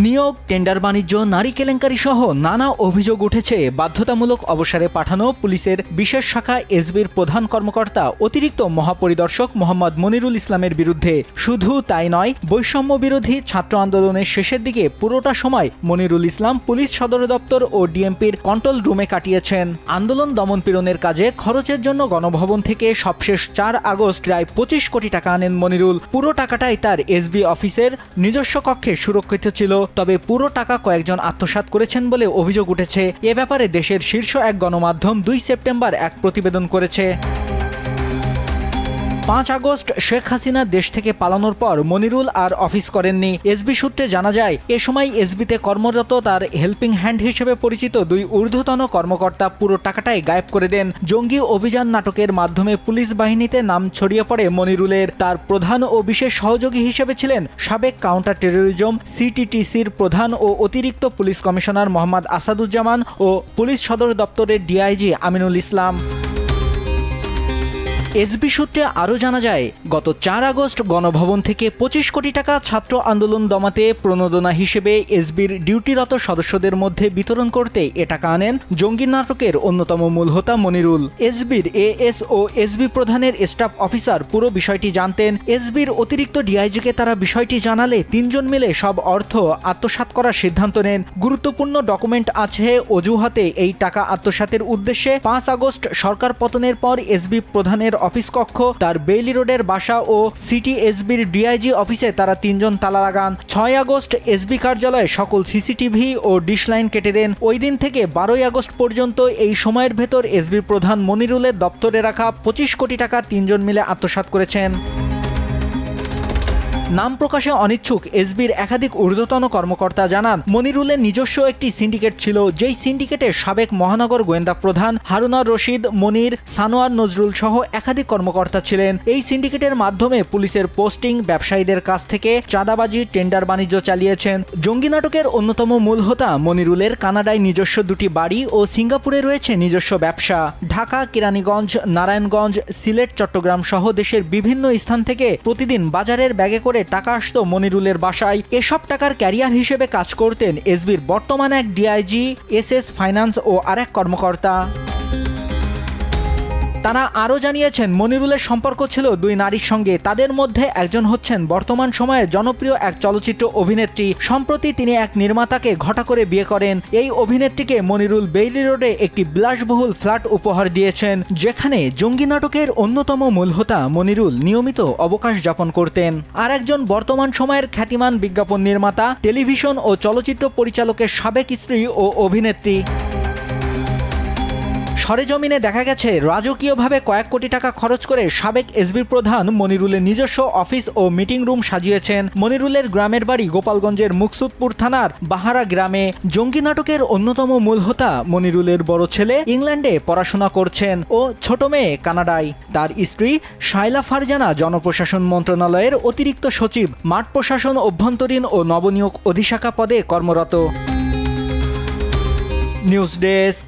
নিয়োগ, টেন্ডার বাণিজ্য, নারী কেলেঙ্কারি সহ নানা অভিযোগ উঠেছে বাধ্যতামূলক অবসরে পাঠানো পুলিশের বিশেষ শাখা এসবির প্রধান কর্মকর্তা অতিরিক্ত মহাপরিদর্শক মোহাম্মদ মনিরুল ইসলামের বিরুদ্ধে। শুধু তাই নয়, বৈষম্য বিরোধী ছাত্র আন্দোলনের শেষের দিকে পুরোটা সময় মনিরুল ইসলাম পুলিশ সদর দপ্তর ও ডিএমপির কন্ট্রোল রুমে কাটিয়েছেন। আন্দোলন দমন পীড়নের কাজে খরচের জন্য গণভবন থেকে সবশেষ 4 আগস্ট প্রায় 25 কোটি টাকা আনেন মনিরুল। পুরো টাকাটাই তার এসবি অফিসের নিজস্ব কক্ষে সুরক্ষিত ছিল। তবে পুরো টাকা কয়েকজন আত্মসাৎ করেছেন বলে অভিযোগ উঠেছে। এ ব্যাপারে দেশের শীর্ষ এক গণমাধ্যম 2 সেপ্টেম্বর এক প্রতিবেদন করেছে। 5 আগস্ট শেখ হাসিনা দেশ থেকে পালানোর পর মনিরুল আর অফিস করেননি। এসবি সূত্রে জানা যায়, এ সময় এসবিতে কর্মরত তার হেল্পিং হ্যান্ড হিসেবে পরিচিত 2 ঊর্ধ্বতন কর্মকর্তা পুরো টাকাটাই গায়েব করে দেন। জঙ্গি অভিযান নাটকের মাধ্যমে পুলিশ বাহিনীতে নাম ছড়িয়ে পড়ে মনিরুলের। তার প্রধান ও বিশেষ সহযোগী হিসেবে ছিলেন সাবেক কাউন্টার টেরোরিজম সিটিটিসির প্রধান ও অতিরিক্ত পুলিশ কমিশনার মোহাম্মদ আসাদুজ্জামান ও পুলিশ সদর দপ্তরের ডিআইজি আমিনুল ইসলাম। এসবি সূত্রে আরও জানা যায়, গত 4 আগস্ট গণভবন থেকে 25 কোটি টাকা ছাত্র আন্দোলন দমাতে প্রণোদনা হিসেবে এসবির ডিউটিরত সদস্যদের মধ্যে বিতরণ করতে এ টাকা আনেন জঙ্গি নাটকের অন্যতম মূল হোতা মনিরুল। এসবির এএস ও এসবি প্রধানের স্টাফ অফিসার পুরো বিষয়টি জানতেন। এসবির অতিরিক্ত ডিআইজিকে তারা বিষয়টি জানালে 3 জন মিলে সব অর্থ আত্মসাৎ করার সিদ্ধান্ত নেন। গুরুত্বপূর্ণ ডকুমেন্ট আছে অজুহাতে এই টাকা আত্মসাতের উদ্দেশ্যে 5 আগস্ট সরকার পতনের পর এসবি প্রধানের অফিস কক্ষ, তার বেইলি রোডের বাসা ও সিটি এসবির ডিআইজি অফিসে তারা 3 জন তালা লাগান। 6 আগস্ট এসবি কার্যালয়ে সকল সিসিটিভি ও ডিশ লাইন কেটে দেন। ওই দিন থেকে 12 আগস্ট পর্যন্ত এই সময়ের ভেতর এসবি প্রধান মনিরুলের দপ্তরে রাখা 25 কোটি টাকা 3 জন মিলে আত্মসাৎ করেছেন। নাম প্রকাশে অনিচ্ছুক এসবির একাধিক ঊর্ধ্বতন কর্মকর্তা জানান, মনিরুলের নিজস্ব একটি সিন্ডিকেট ছিল, যেই সিন্ডিকেটের সাবেক মহানগর গোয়েন্দা প্রধান হারুনার রশিদ, মনির, সানোয়ার নজরুল সহ একাধিক কর্মকর্তা ছিলেন। এই সিন্ডিকেটের মাধ্যমে পুলিশের পোস্টিং, ব্যবসায়ীদের কাছ থেকে চাঁদাবাজি, টেন্ডার বাণিজ্য চালিয়েছেন। জঙ্গি নাটকের অন্যতম মূল হোতা মনিরুলের কানাডায় নিজস্ব 2টি বাড়ি ও সিঙ্গাপুরে রয়েছে নিজস্ব ব্যবসা। ঢাকা, কেরানীগঞ্জ, নারায়ণগঞ্জ, সিলেট, চট্টগ্রাম সহ দেশের বিভিন্ন স্থান থেকে প্রতিদিন বাজারের ব্যাগে করে টাকা আসতো মনিরুলের বাসায়। এসব টাকার ক্যারিয়ার হিসেবে কাজ করতেন এসবির বর্তমান এক ডিআইজি, এসএস ফাইন্যান্স ও আরেক কর্মকর্তা। তারা আরও জানিয়েছেন, মনিরুলের সম্পর্ক ছিল 2 নারীর সঙ্গে। তাদের মধ্যে একজন হচ্ছেন বর্তমান সময়ে জনপ্রিয় এক চলচ্চিত্র অভিনেত্রী। সম্প্রতি তিনি এক নির্মাতাকে ঘটা করে বিয়ে করেন। এই অভিনেত্রীকে মনিরুল বেইলি রোডে একটি বিলাসবহুল ফ্ল্যাট উপহার দিয়েছেন, যেখানে জঙ্গি নাটকের অন্যতম মূল হোতা মনিরুল নিয়মিত অবকাশ যাপন করতেন। আর একজন বর্তমান সময়ের খ্যাতিমান বিজ্ঞাপন নির্মাতা, টেলিভিশন ও চলচ্চিত্র পরিচালকের সাবেক স্ত্রী ও অভিনেত্রী। সরেজমিনে দেখা গেছে, রাজকীয়ভাবে কয়েক কোটি টাকা খরচ করে সাবেক এসবি প্রধান মনিরুলের নিজস্ব অফিস ও মিটিং রুম সাজিয়েছেন। মনিরুলের গ্রামের বাড়ি গোপালগঞ্জের মুকসুদপুর থানার বাহারা গ্রামে। জঙ্গি নাটকের অন্যতম মূল হোতা মনিরুলের বড় ছেলে ইংল্যান্ডে পড়াশোনা করছেন ও ছোট মেয়ে কানাডায়। তার স্ত্রী শায়লা ফারজানা জনপ্রশাসন মন্ত্রণালয়ের অতিরিক্ত সচিব, মাঠ প্রশাসন, অভ্যন্তরীণ ও নবনিয়োগ অধিশাখা পদে কর্মরত। News desk.